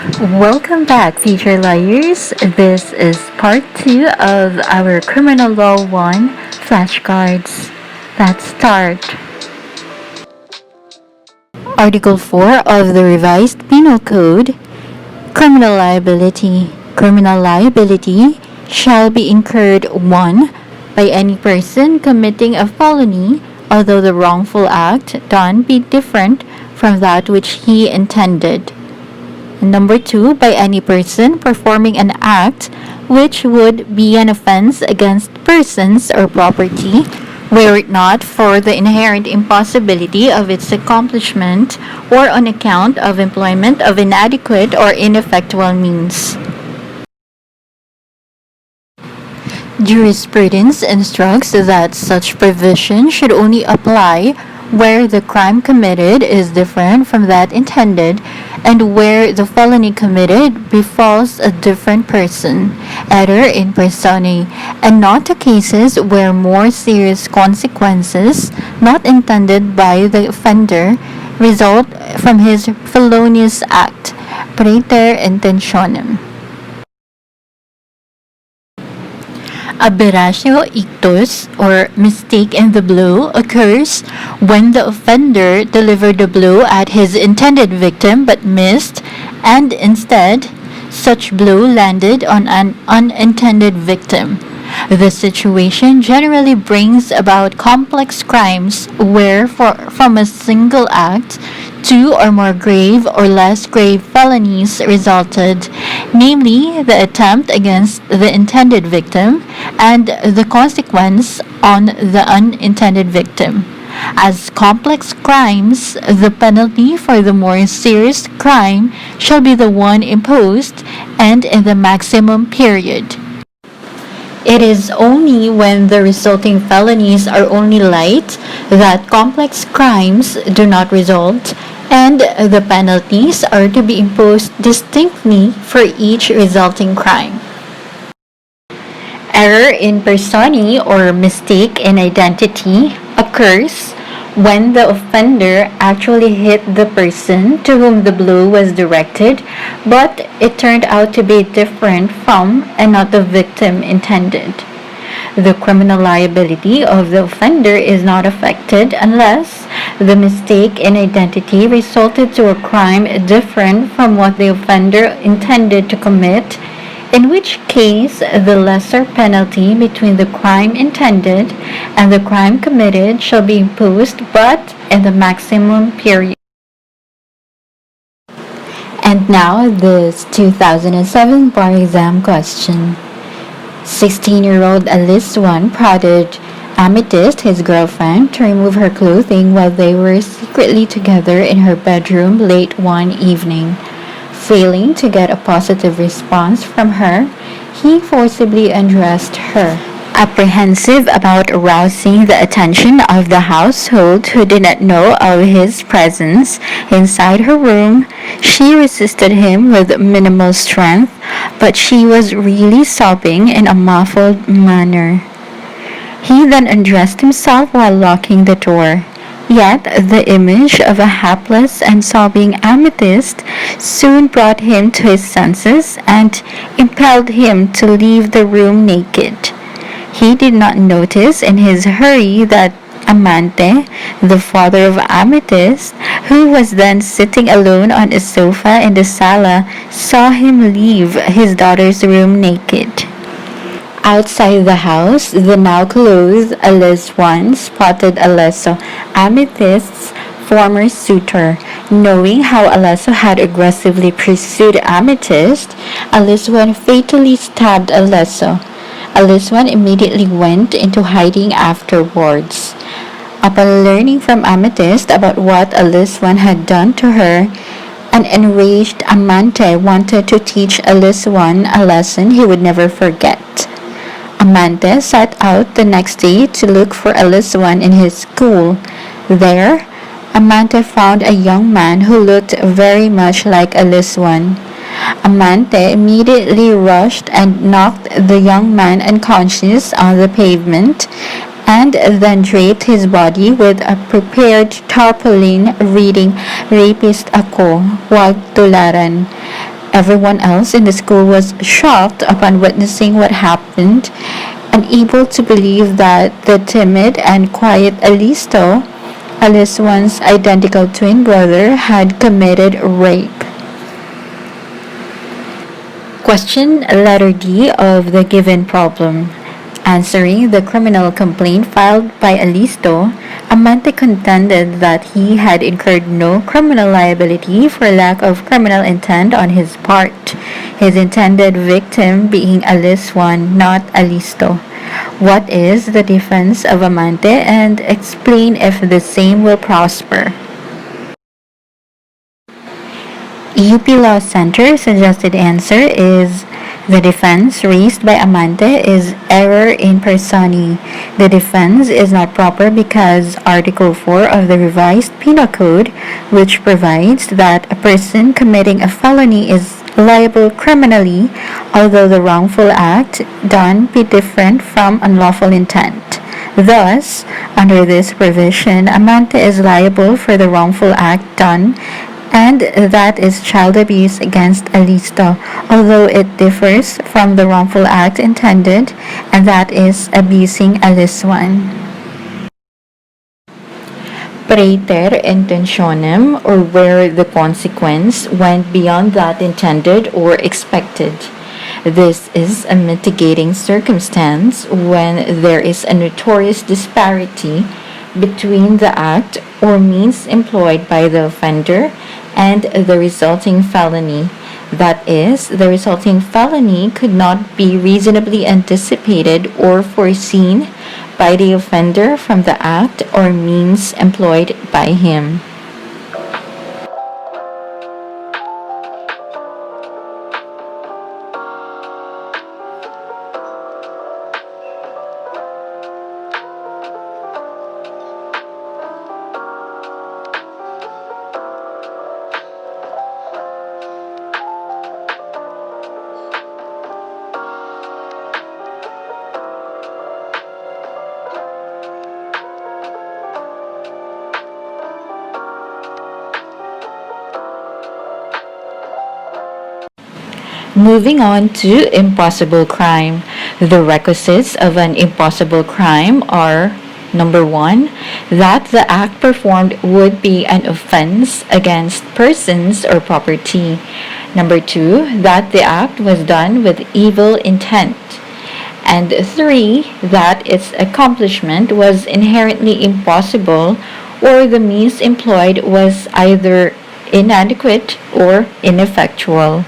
Welcome back, future lawyers. This is part 2 of our Criminal Law 1 flashcards. Let's start. Article 4 of the Revised Penal Code, Criminal Liability. Criminal liability shall be incurred 1. By any person committing a felony, although the wrongful act done be different from that which he intended. Number 2, by any person performing an act which would be an offense against persons or property, were it not for the inherent impossibility of its accomplishment or on account of employment of inadequate or ineffectual means. Jurisprudence instructs that such provision should only apply where the crime committed is different from that intended and where the felony committed befalls a different person, either in personae, and not to cases where more serious consequences, not intended by the offender, result from his felonious act, praeter intentionem. Aberratio ictus, or mistake in the blow, occurs when the offender delivered the blow at his intended victim but missed, and instead, such blow landed on an unintended victim. This situation generally brings about complex crimes where, from a single act, 2 or more grave or less grave felonies resulted, namely the attempt against the intended victim and the consequence on the unintended victim. As complex crimes, the penalty for the more serious crime shall be the one imposed and in the maximum period. It is only when the resulting felonies are only light that complex crimes do not result, and the penalties are to be imposed distinctly for each resulting crime. Error in personae, or mistake in identity, occurs when the offender actually hit the person to whom the blow was directed, but it turned out to be different from and not the victim intended. The criminal liability of the offender is not affected unless the mistake in identity resulted to a crime different from what the offender intended to commit, in which case the lesser penalty between the crime intended and the crime committed shall be imposed, but in the maximum period. And now this 2007 bar exam question. 16-year-old Alice prodded Amethyst, his girlfriend, to remove her clothing while they were secretly together in her bedroom late one evening. Failing to get a positive response from her, he forcibly undressed her. Apprehensive about arousing the attention of the household who did not know of his presence inside her room, she resisted him with minimal strength, but she was really sobbing in a muffled manner. He then undressed himself while locking the door. Yet the image of a hapless and sobbing Amethyst soon brought him to his senses and impelled him to leave the room naked. He did not notice in his hurry that Amante, the father of Amethyst, who was then sitting alone on a sofa in the sala, saw him leave his daughter's room naked. Outside the house, the now clothed Alice spotted Alesso, Amethyst's former suitor. Knowing how Alesso had aggressively pursued Amethyst, Alice fatally stabbed Alesso. Alice immediately went into hiding afterwards. Upon learning from Amethyst about what Alice had done to her, an enraged Amante wanted to teach Alice a lesson he would never forget. Amante set out the next day to look for Alice in his school. There, Amante found a young man who looked very much like Alice. Amante immediately rushed and knocked the young man unconscious on the pavement, and then draped his body with a prepared tarpaulin reading, "Rapist ako, huwag tularan." Everyone else in the school was shocked upon witnessing what happened, unable to believe that the timid and quiet Alice, identical twin brother, had committed rape. Question letter D of the given problem. Answering the criminal complaint filed by Alisto, Amante contended that he had incurred no criminal liability for lack of criminal intent on his part, his intended victim being Alice 1, not Alisto. What is the defense of Amante, and explain if the same will prosper. UP Law Center suggested answer is the defense raised by Amante is error in personae. The defense is not proper because Article 4 of the Revised Penal Code, which provides that a person committing a felony is liable criminally, although the wrongful act done be different from unlawful intent. Thus, under this provision, Amante is liable for the wrongful act done, and that is child abuse against Alisto, although it differs from the wrongful act intended, and that is abusing Alice 1. Praeter intentionem, or where the consequence went beyond that intended or expected. This is a mitigating circumstance when there is a notorious disparity between the act or means employed by the offender and the resulting felony. That is, the resulting felony could not be reasonably anticipated or foreseen by the offender from the act or means employed by him. Moving on to impossible crime. The requisites of an impossible crime are: number 1, that the act performed would be an offense against persons or property. Number 2, that the act was done with evil intent. And 3, that its accomplishment was inherently impossible, or the means employed was either inadequate or ineffectual.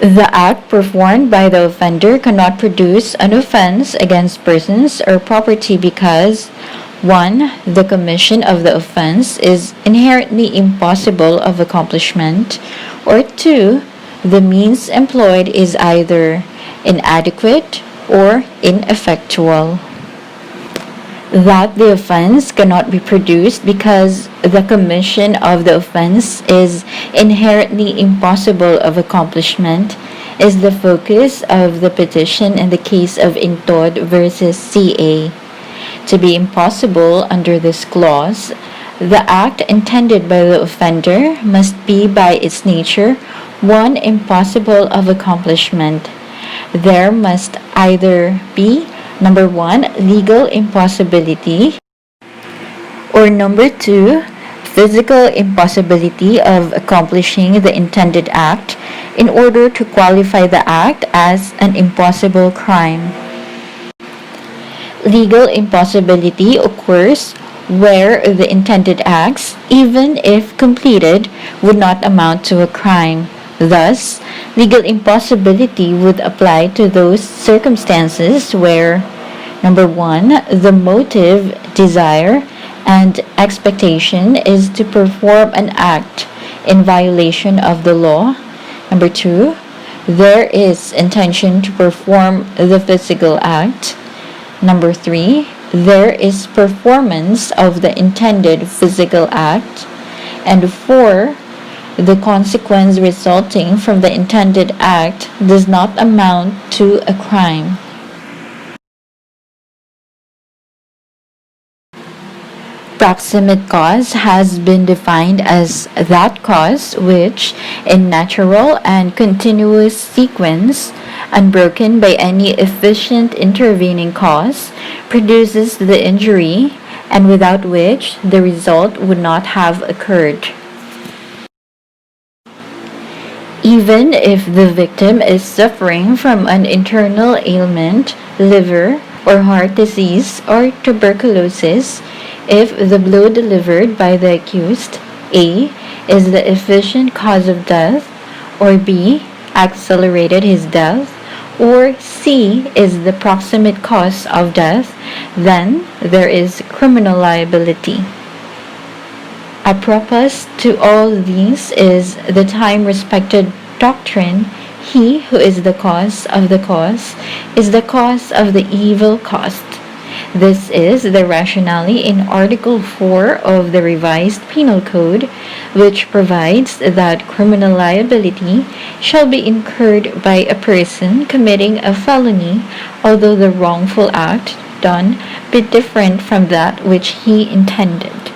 The act performed by the offender cannot produce an offense against persons or property because 1. The commission of the offense is inherently impossible of accomplishment, or 2. The means employed is either inadequate or ineffectual. That the offense cannot be produced because the commission of the offense is inherently impossible of accomplishment is the focus of the petition in the case of Intod versus CA. To be impossible under this clause, the act intended by the offender must be by its nature one impossible of accomplishment. There must either be number 1, legal impossibility, or number 2, physical impossibility of accomplishing the intended act in order to qualify the act as an impossible crime. Legal impossibility occurs where the intended acts, even if completed, would not amount to a crime. Thus, legal impossibility would apply to those circumstances where, number 1, the motive, desire, and expectation is to perform an act in violation of the law. Number 2, there is intention to perform the physical act. Number 3, there is performance of the intended physical act. And 4, the consequence resulting from the intended act does not amount to a crime. Proximate cause has been defined as that cause which, in natural and continuous sequence, unbroken by any efficient intervening cause, produces the injury, and without which the result would not have occurred. Even if the victim is suffering from an internal ailment, liver or heart disease or tuberculosis, if the blow delivered by the accused, A, is the efficient cause of death, or B, accelerated his death, or C is the proximate cause of death, then there is criminal liability. Apropos to all these is the time-respected doctrine, he who is the cause of the cause is the cause of the evil caused. This is the rationale in Article 4 of the Revised Penal Code, which provides that criminal liability shall be incurred by a person committing a felony, although the wrongful act done be different from that which he intended.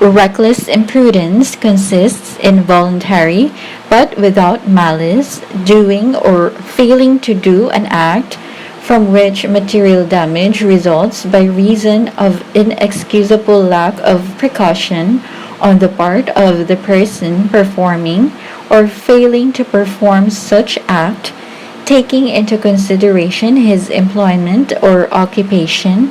Reckless imprudence consists in voluntary, but without malice, doing or failing to do an act from which material damage results by reason of inexcusable lack of precaution on the part of the person performing or failing to perform such act, taking into consideration his employment or occupation,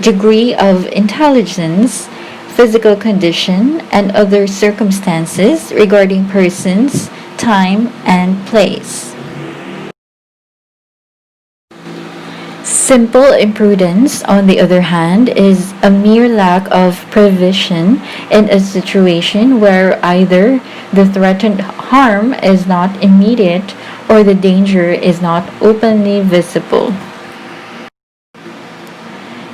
degree of intelligence, physical condition, and other circumstances regarding persons, time, and place. Simple imprudence, on the other hand, is a mere lack of prevision in a situation where either the threatened harm is not immediate or the danger is not openly visible.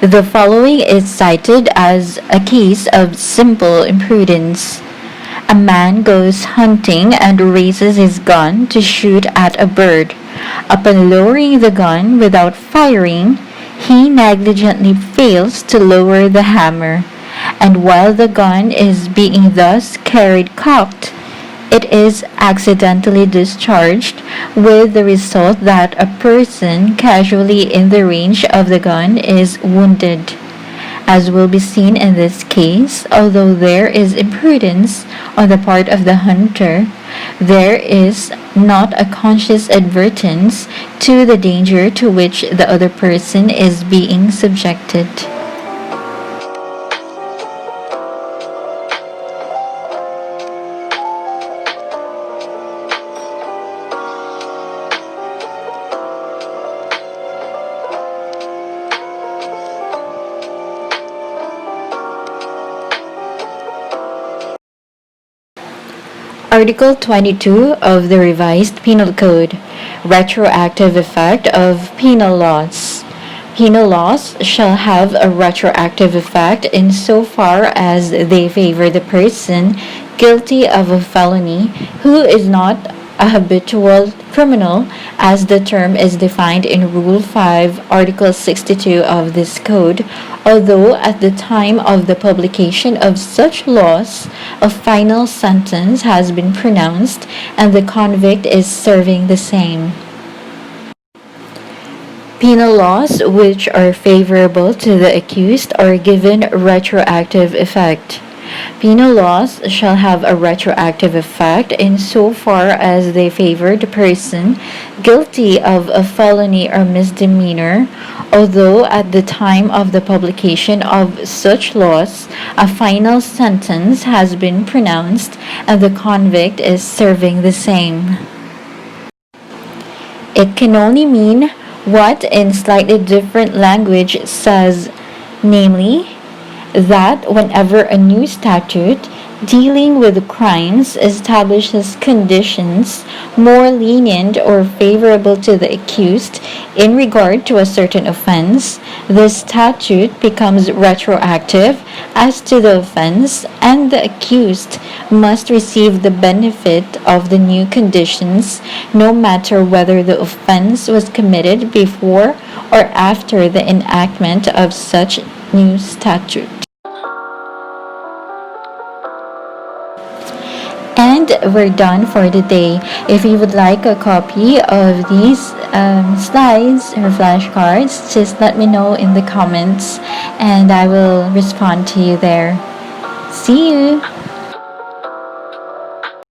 The following is cited as a case of simple imprudence. A man goes hunting and raises his gun to shoot at a bird. Upon lowering the gun without firing, he negligently fails to lower the hammer, and while the gun is being thus carried cocked, it is accidentally discharged, with the result that a person casually in the range of the gun is wounded. As will be seen in this case, although there is imprudence on the part of the hunter, there is not a conscious advertence to the danger to which the other person is being subjected. Article 22 of the Revised Penal Code, Retroactive Effect of Penal Laws. Penal laws shall have a retroactive effect insofar as they favor the person guilty of a felony who is not a habitual criminal, as the term is defined in Rule 5, Article 62 of this code, although at the time of the publication of such laws, a final sentence has been pronounced and the convict is serving the same. Penal laws which are favorable to the accused are given retroactive effect. Penal laws shall have a retroactive effect insofar as they favor the person guilty of a felony or misdemeanor, although at the time of the publication of such laws, a final sentence has been pronounced and the convict is serving the same. It can only mean what in slightly different language says, namely, that whenever a new statute Dealing with crimes establishes conditions more lenient or favorable to the accused in regard to a certain offense. The statute becomes retroactive as to the offense, and the accused must receive the benefit of the new conditions, no matter whether the offense was committed before or after the enactment of such new statute. And we're done for the day. If you would like a copy of these slides or flashcards, just let me know in the comments and I will respond to you there. See you!